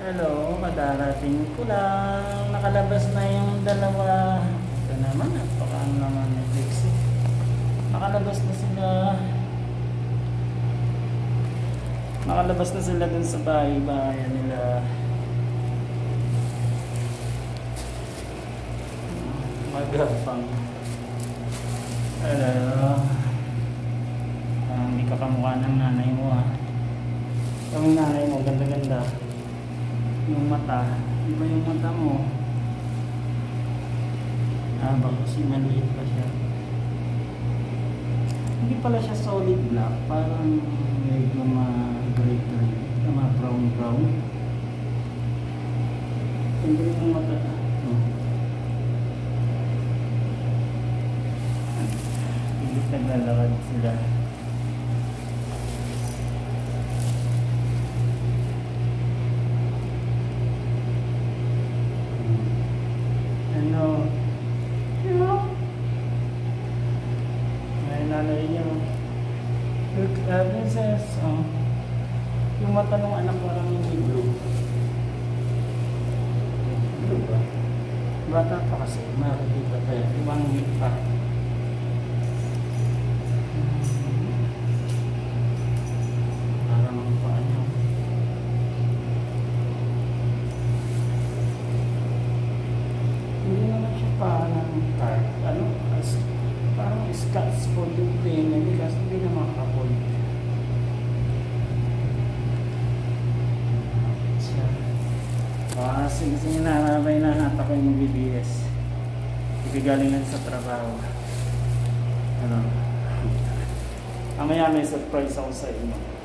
Hello, kadarating ko lang. Nakalabas na yung dalawa. Ito naman, napakaano naman Netflix. Nakalabas na sila. Nakalabas na sila dun sa bahay-bahayan nila. Magapang. Hello. Hindi ka kamukha ng nanay mo ha. Yung nanay mo, ganda-ganda. Yung mata, iba yung mata mo. Baka kasi maliit pa siya. Hindi pala siya solid black, parang medyo ma-gray-gray, ma-brown-brown. Ganda yung mata. Hindi naglalakad sila. May nanay niya. Look, princess. Yung mata ng anak parang hindi blue. Blue ba? Bata pa kasi. Makikita pa yan. Ibang week pa. Parang ang paa niya. Hindi naman siya parang tart. Parang Scots fold yung plane kasi hindi na makapold. Sige na, nabay na hata ko yung BBS. Ibigaling lang sa trabaho. Mamaya may surprise ako sa inyo.